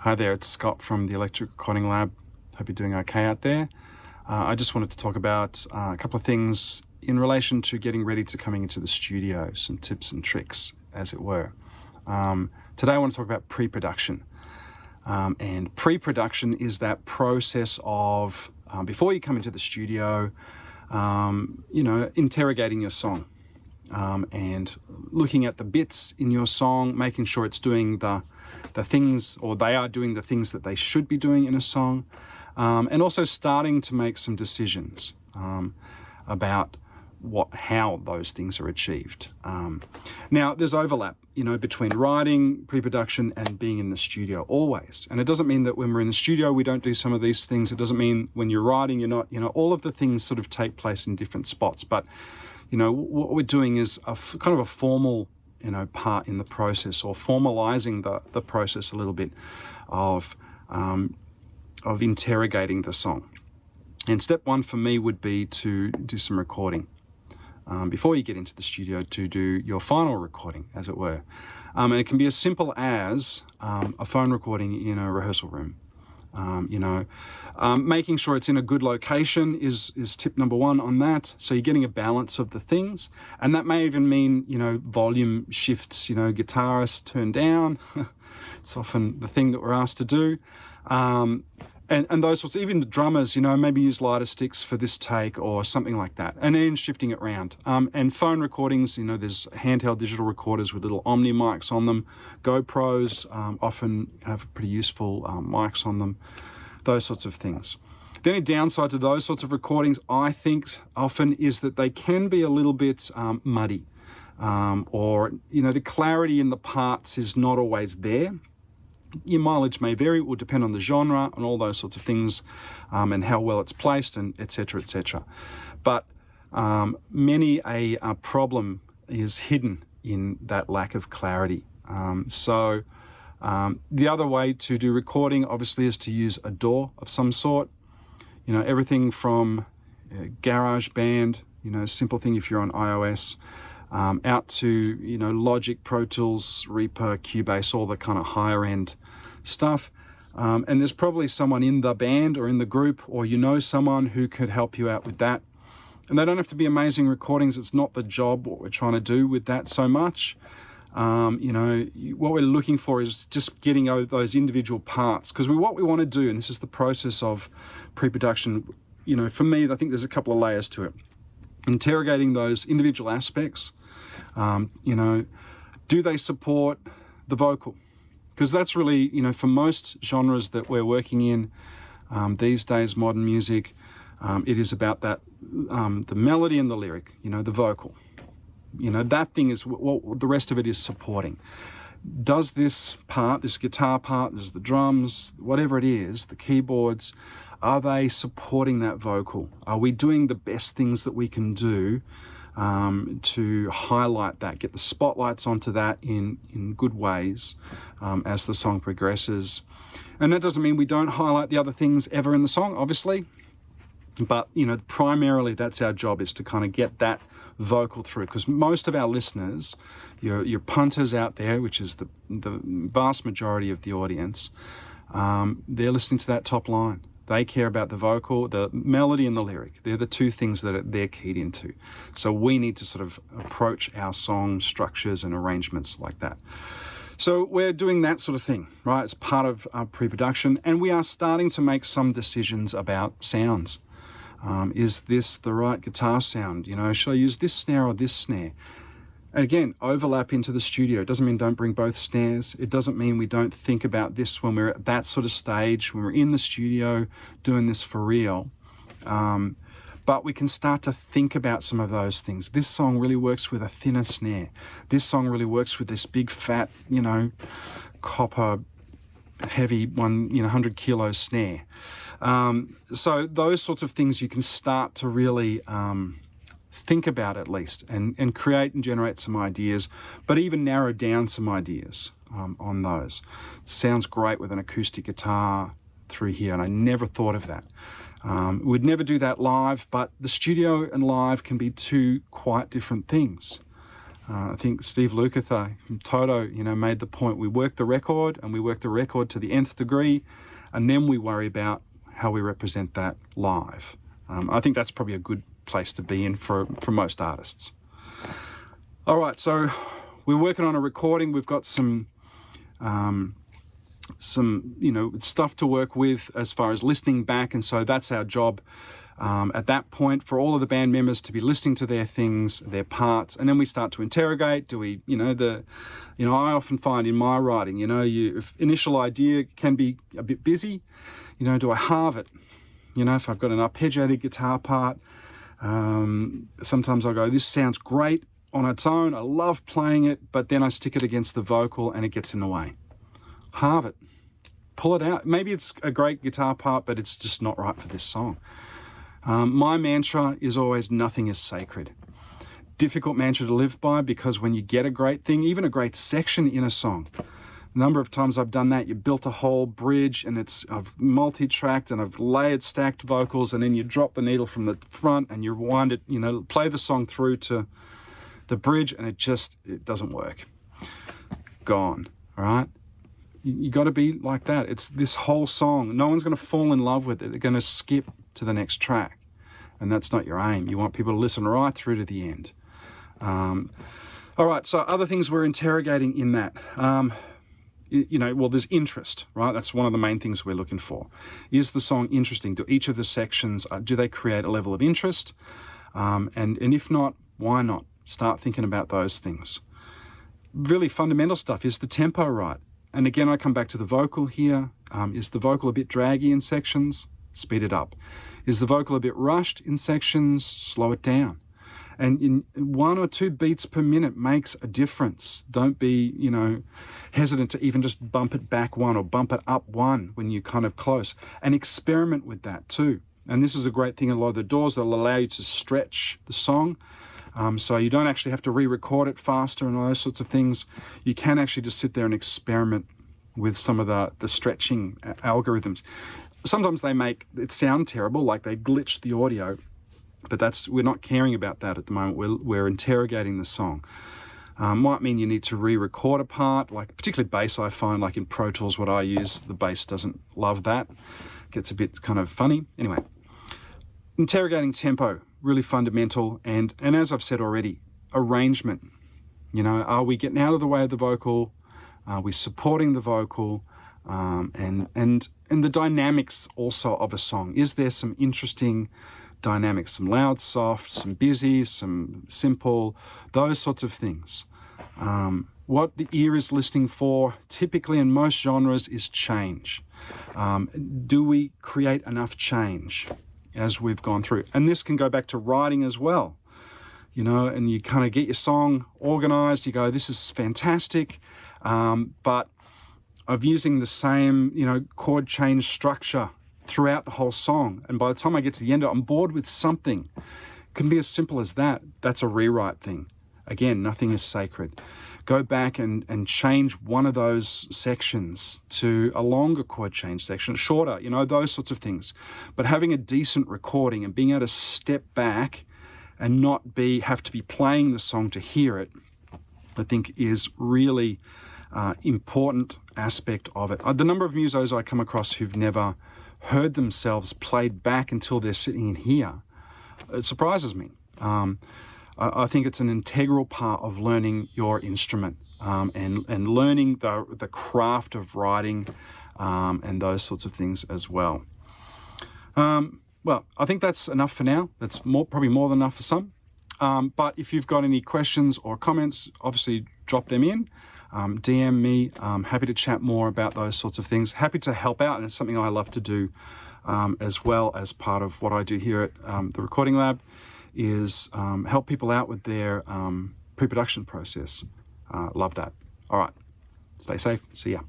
Hi there, it's Scott from the Electric Recording Lab. Hope you're doing okay out there. I just wanted to talk about a couple of things in relation to getting ready to coming into the studio, some tips and tricks, as it were. Today I want to talk about pre-production. And pre-production is that process of, before you come into the studio, interrogating your song and looking at the bits in your song, making sure it's doing the things, or they are doing the things that they should be doing in a song, and also starting to make some decisions about how those things are achieved. Now, there's overlap, between writing, pre-production, and being in the studio always. And it doesn't mean that when we're in the studio we don't do some of these things. It doesn't mean when you're writing you're not. All of the things sort of take place in different spots. But what we're doing is kind of a formal part in the process, or formalizing the process a little bit of interrogating the song. And step one for me would be to do some recording before you get into the studio, to do your final recording, as it were. And it can be as simple as a phone recording in a rehearsal room. Making sure it's in a good location is tip number one on that. So you're getting a balance of the things, and that may even mean, volume shifts, guitarist turn down. It's often the thing that we're asked to do. And those sorts, even the drummers, maybe use lighter sticks for this take or something like that, and then shifting it around. And phone recordings, there's handheld digital recorders with little Omni mics on them. GoPros often have pretty useful mics on them, those sorts of things. The only downside to those sorts of recordings, I think, often is that they can be a little bit muddy, or, the clarity in the parts is not always there. Your mileage may vary. It will depend on the genre and all those sorts of things, and how well it's placed, and etc., etc. But many a problem is hidden in that lack of clarity. So the other way to do recording, obviously, is to use a DAW of some sort. Everything from GarageBand, simple thing if you're on iOS, out to Logic, Pro Tools, Reaper, Cubase, all the kind of higher end stuff. And there's probably someone in the band or in the group, or someone who could help you out with that. And they don't have to be amazing recordings. It's not the job what we're trying to do with that so much. What we're looking for is just getting those individual parts, because what we want to do, and this is the process of pre-production, for me, I think there's a couple of layers to it. Interrogating those individual aspects. Do they support the vocal? Because that's really, for most genres that we're working in these days, modern music, it is about that, the melody and the lyric, the vocal. That thing is what the rest of it is supporting. Does this part, this guitar part, there's the drums, whatever it is, the keyboards, are they supporting that vocal? Are we doing the best things that we can do to highlight that, get the spotlights onto that in good ways as the song progresses? And that doesn't mean we don't highlight the other things ever in the song, obviously. But, primarily that's our job, is to kind of get that vocal through. Because most of our listeners, your punters out there, which is the vast majority of the audience, they're listening to that top line. They care about the vocal, the melody, and the lyric. They're the two things that they're keyed into. So we need to sort of approach our song structures and arrangements like that. So we're doing that sort of thing, right? It's part of our pre-production, and we are starting to make some decisions about sounds. Is this the right guitar sound? Should I use this snare or this snare? And again, overlap into the studio. It doesn't mean don't bring both snares. It doesn't mean we don't think about this when we're at that sort of stage, when we're in the studio doing this for real. But we can start to think about some of those things. This song really works with a thinner snare. This song really works with this big fat, copper heavy 100 kilo snare. So those sorts of things you can start to really think about, at least, and create and generate some ideas, but even narrow down some ideas on those. It sounds great with an acoustic guitar through here, and I never thought of that. We'd never do that live, but the studio and live can be two quite different things. I think Steve Lukather from Toto, made the point, we work the record and we work the record to the nth degree, and then we worry about how we represent that live. I think that's probably a good place to be in for most artists. All right, so we're working on a recording. We've got some stuff to work with as far as listening back, and so that's our job at that point, for all of the band members to be listening to their things, their parts, and then we start to interrogate. Do we, I often find in my writing, if initial idea can be a bit busy, do I halve it? If I've got an arpeggiated guitar part, sometimes I go, this sounds great on its own, I love playing it, but then I stick it against the vocal and it gets in the way. Halve it, pull it out. Maybe it's a great guitar part, but it's just not right for this song. My mantra is always, nothing is sacred. Difficult mantra to live by, because when you get a great thing, even a great section in a song, a number of times I've done that, you built a whole bridge and I've multi-tracked and I've layered stacked vocals, and then you drop the needle from the front and you wind it, play the song through to the bridge, and it doesn't work. Gone, all right? You got to be like that. It's this whole song. No one's going to fall in love with it. They're going to skip to the next track, and that's not your aim. You want people to listen right through to the end. All right, so other things we're interrogating in that. There's interest, right? That's one of the main things we're looking for. Is the song interesting? Do each of the sections, do they create a level of interest? And if not, why not? Start thinking about those things. Really fundamental stuff. Is the tempo right? And again, I come back to the vocal here. Is the vocal a bit draggy in sections? Speed it up. Is the vocal a bit rushed in sections? Slow it down. And in 1 or 2 beats per minute makes a difference. Don't be, hesitant to even just bump it back 1 or bump it up 1 when you're kind of close. And experiment with that too. And this is a great thing, a lot of the DAWs, they'll allow you to stretch the song. So you don't actually have to re-record it faster and all those sorts of things. You can actually just sit there and experiment with some of the stretching algorithms. Sometimes they make it sound terrible, like they glitch the audio, but we're not caring about that at the moment. We're interrogating the song. Might mean you need to re-record a part, like particularly bass. I find, like in Pro Tools, what I use, the bass doesn't love that. Gets a bit kind of funny. Anyway, interrogating tempo, really fundamental, and as I've said already, arrangement. Are we getting out of the way of the vocal? Are we supporting the vocal? And the dynamics also of a song. Is there some interesting dynamics, some loud, soft, some busy, some simple, those sorts of things. What the ear is listening for, typically in most genres, is change. Do we create enough change as we've gone through? And this can go back to writing as well. And you kind of get your song organized, you go, this is fantastic, but I'm using the same, chord change structure throughout the whole song. And by the time I get to the end, I'm bored with something. It can be as simple as that. That's a rewrite thing. Again, nothing is sacred. Go back and change one of those sections to a longer chord change section, shorter, those sorts of things. But having a decent recording and being able to step back and not have to be playing the song to hear it, I think is really important aspect of it. The number of musos I come across who've never heard themselves played back until they're sitting in here, it surprises me. I think it's an integral part of learning your instrument and learning the craft of writing and those sorts of things as well. Well, I think that's enough for now. That's probably more than enough for some. But if you've got any questions or comments, obviously drop them in. DM me. I'm happy to chat more about those sorts of things. Happy to help out, and it's something I love to do as well as part of what I do here at the Recording Lab, is help people out with their pre-production process. Love that. All right. Stay safe. See ya.